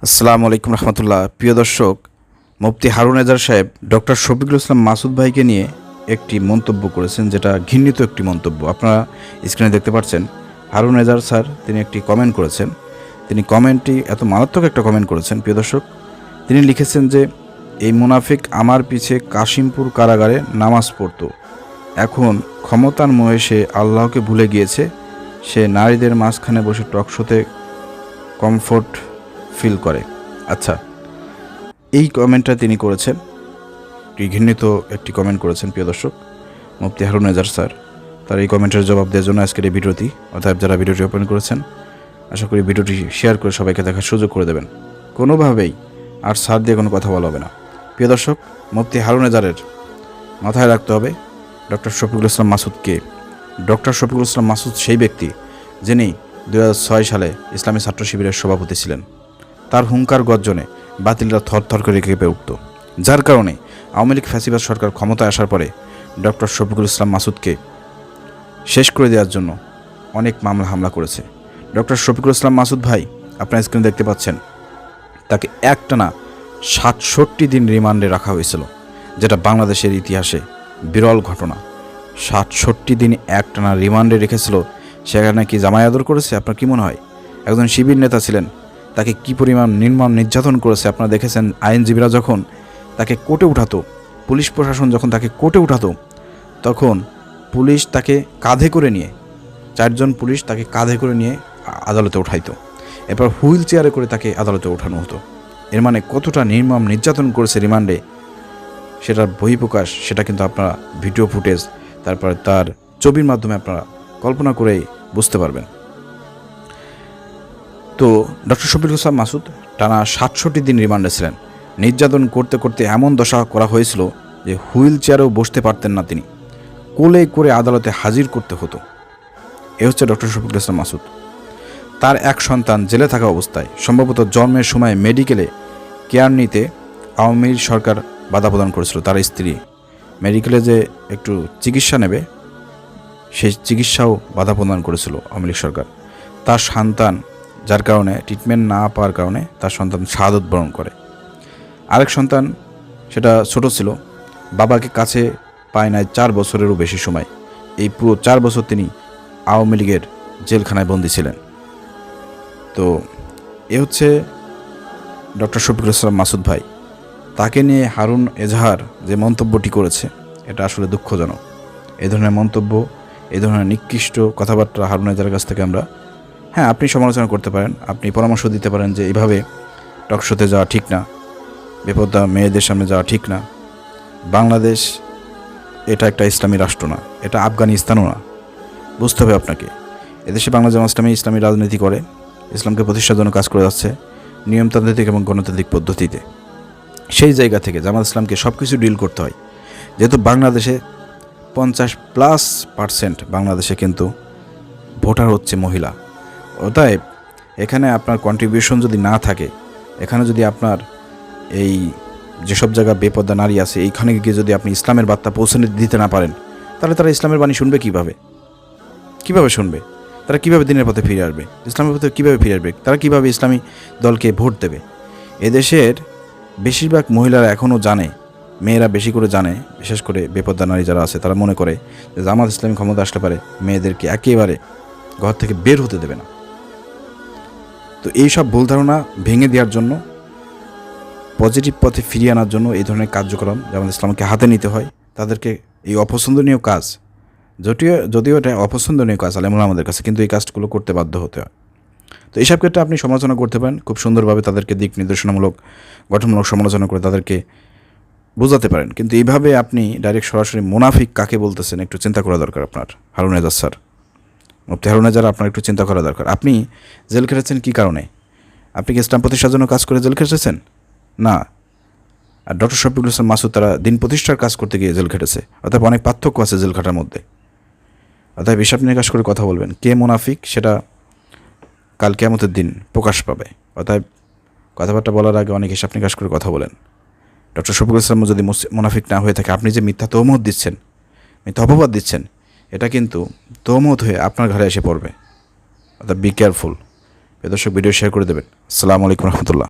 আসসালামু আলাইকুম রহমতুল্লাহ। প্রিয় দর্শক, মুফতি হারুন এজার সাহেব ডক্টর শফিকুল ইসলাম মাসুদ ভাইকে নিয়ে একটি মন্তব্য করেছেন, যেটা ঘৃণিত একটি মন্তব্য। আপনারা স্ক্রিনে দেখতে পাচ্ছেন হারুন এজার স্যার তিনি একটি কমেন্ট করেছেন। তিনি কমেন্টটি এত মারাত্মক একটা কমেন্ট করেছেন প্রিয় দর্শক। তিনি লিখেছেন যে এই মুনাফিক আমার পিছে কাশিমপুর কারাগারে নামাজ পড়তো, এখন ক্ষমতার মোহে সে আল্লাহকে ভুলে গিয়েছে। সে নারীদের মাঝখানে বসে টকশোতে কমফোর্ট ফিল করে। আচ্ছা, এই কমেন্টটা তিনি করেছেন, ঘৃণিত একটি কমেন্ট করেছেন প্রিয় দর্শক মুফতি হারুন এজার স্যার। তার এই কমেন্টের জবাব দেওয়ার জন্য আজকের এই ভিডিওটি, অর্থাৎ যারা ভিডিওটি ওপেন করেছেন, আশা করি ভিডিওটি শেয়ার করে সবাইকে দেখার সুযোগ করে দেবেন। কোনোভাবেই আর স্যার দিয়ে কোনো কথা বলা হবে না প্রিয় দর্শক। মুফতি হারুন এজারের মাথায় রাখতে হবে ডক্টর শফিকুল ইসলাম মাসুদকে। ডক্টর শফিকুল ইসলাম মাসুদ সেই ব্যক্তি যিনি 2006 সালে ইসলামী ছাত্র শিবিরের সভাপতি ছিলেন। তার হুঙ্কার গর্জনে বাতিলরা থরথর করে কেঁপে উঠত, যার কারণে আওয়ামী লীগ ফ্যাসিবাদ সরকার ক্ষমতায় আসার পরে ডক্টর শফিকুল ইসলাম মাসুদকে শেষ করে দেওয়ার জন্য অনেক মামলা হামলা করেছে। ডক্টর শফিকুল ইসলাম মাসুদ ভাই, আপনার স্ক্রিনে দেখতে পাচ্ছেন, তাকে একটানা 67 দিন রিমান্ডে রাখা হয়েছিল, যেটা বাংলাদেশের ইতিহাসে বিরল ঘটনা। 67 দিন একটানা রিমান্ডে রেখেছিল। সেখানে কি জামাই আদর করেছে? আপনার কি মনে হয়? একজন শিবির নেতা ছিলেন, তাকে কি পরিমাণ নির্মম নির্যাতন করেছে আপনারা দেখেছেন। আইনজীবীরা যখন তাকে কোর্টে উঠাতো, পুলিশ প্রশাসন যখন তাকে কোর্টে উঠাতো, তখন পুলিশ তাকে কাঁধে করে নিয়ে, 4 জন পুলিশ তাকে কাঁধে করে নিয়ে আদালতে উঠাইতো। এরপর হুইল চেয়ারে করে তাকে আদালতে ওঠানো হতো। এর মানে কতটা নির্মম নির্যাতন করেছে রিমান্ডে, সেটার বহিঃপ্রকাশ, সেটা কিন্তু আপনারা ভিডিও ফুটেজ, তারপরে তার ছবির মাধ্যমে আপনারা কল্পনা করেই বুঝতে পারবেন। তো ডক্টর শফিকুল ইসলাম মাসুদ টানা 67 দিন রিমান্ডে ছিলেন। নির্যাতন করতে করতে এমন দশা করা হয়েছিল যে হুইল চেয়ারেও বসতে পারতেন না তিনি, কোলে করে আদালতে হাজির করতে হতো। এ হচ্ছে ডক্টর শফিকুল ইসলাম মাসুদ। তার এক সন্তান জেলে থাকা অবস্থায়, সম্ভবত জন্মের সময় মেডিকেলে কেয়ার নিতে আওয়ামী সরকার বাধা প্রদান করেছিল। তার স্ত্রী মেডিকেলে যে একটু চিকিৎসা নেবে, সেই চিকিৎসাও বাধা প্রদান করেছিল আওয়ামী লীগ সরকার। তার সন্তান, যার কারণে ট্রিটমেন্ট না পাওয়ার কারণে তার সন্তান শাহাদত বরণ করে। আরেক সন্তান, সেটা ছোট ছিল, বাবাকে কাছে পায় নাই 4 বছরেরও বেশি সময়। এই পুরো 4 বছর তিনি আওয়ামী লীগের জেলখানায় বন্দী ছিলেন। তো এ হচ্ছে ডক্টর শফিকুল ইসলাম মাসুদ ভাই। তাকে নিয়ে হারুন এজাহার যে মন্তব্যটি করেছে, এটা আসলে দুঃখজনক। এই ধরনের মন্তব্য, এই ধরনের নিকৃষ্ট কথাবার্তা হারুন এজাহারের কাছ থেকে আমরা, হ্যাঁ, আপনি সমালোচনা করতে পারেন, আপনি পরামর্শ দিতে পারেন যে এইভাবে টকশোতে যাওয়া ঠিক না, বেপরদা মেয়েদের সামনে যাওয়া ঠিক না। বাংলাদেশ এটা একটা ইসলামী রাষ্ট্র না, এটা আফগানিস্তানও না। বুঝতে হবে আপনাকে, এদেশে বাংলা জামাত ইসলামী ইসলামী রাজনীতি করে, ইসলামকে প্রতিষ্ঠার জন্য কাজ করে যাচ্ছে নিয়মতান্ত্রিক এবং গণতান্ত্রিক পদ্ধতিতে। সেই জায়গা থেকে জামাত ইসলামকে সব কিছু ডিল করতে হয়। যেহেতু বাংলাদেশে 50+% বাংলাদেশে কিন্তু ভোটার হচ্ছে মহিলা, অতএব এখানে আপনার কন্ট্রিবিউশন যদি না থাকে, এখানে যদি আপনার এই যেসব জায়গা বেপর্দা নারী আছে, এইখানে গিয়ে যদি আপনি ইসলামের বার্তা পৌঁছে দিতে না পারেন, তাহলে তারা ইসলামের বাণী শুনবে কীভাবে শুনবে? তারা কীভাবে দিনের পথে ফিরে আসবে? ইসলামের পথে কীভাবে ফিরে আসবে? তারা কীভাবে ইসলামী দলকে ভোট দেবে? এদেশের বেশিরভাগ মহিলারা এখনও জানে, মেয়েরা বেশি করে জানে, বিশেষ করে বেপর্দা নারী যারা আছে, তারা মনে করে যে জামাত ইসলামী ক্ষমতা আসলে পারে মেয়েদেরকে একেবারে ঘর থেকে বের হতে দেবে না। তো এই সব ভুল ধারণা ভেঙে দেওয়ার জন্য, পজিটিভ পথে ফিরিয়ে আনার জন্য এই ধরনের কার্যক্রম জামাত ইসলামকে হাতে নিতে হয়। তাদেরকে এই অপছন্দনীয় কাজ, যদিও এটা অপছন্দনীয় কাজ আমাদের কাছে, কিন্তু এই কাজগুলো করতে বাধ্য হতে হয়। তো এইসব ক্ষেত্রে আপনি সমালোচনা করতে পারেন, খুব সুন্দরভাবে তাদেরকে দিক নির্দেশনামূলক, গঠনমূলক সমালোচনা করে তাদেরকে বোঝাতে পারেন। কিন্তু এইভাবে আপনি ডাইরেক্ট সরাসরি মুনাফিক কাকে বলতেছেন, একটু চিন্তা করা দরকার আপনার। হারুন এজাজ স্যার, মুফতি হারুন এজাজ, আপনার একটু চিন্তা করা দরকার। আপনি জেল খেটেছেন কী কারণে? আপনি কি ইসলাম প্রতিষ্ঠার জন্য কাজ করে জেল খেটেছেন? না। আর ডক্টর শফিকুল ইসলাম মাসুদ তারা দিন প্রতিষ্ঠার কাজ করতে গিয়ে জেল খেটেছে। অর্থাৎ অনেক পার্থক্য আছে জেল খাটার মধ্যে। অর্থাৎ হিসাব নিকাশ করে কথা বলবেন, কে মুনাফিক সেটা কাল কিয়ামতের দিন প্রকাশ পাবে। অর্থাৎ কথাবার্তা বলার আগে অনেক হিসাব নিকাশ করে কথা বলেন। ডক্টর শফিকুল ইসলাম যদি মুনাফিক না হয়ে থাকে, আপনি যে মিথ্যা তহমত দিচ্ছেন, মিথ্যা অপবাদ দিচ্ছেন, এটা কিন্তু তহমত হয়ে আপনার ঘরে এসে পড়বে। অর্থাৎ বি কেয়ারফুল। দর্শক, ভিডিও শেয়ার করে দেবেন। আসসালামু আলাইকুম রহমতুল্লাহ।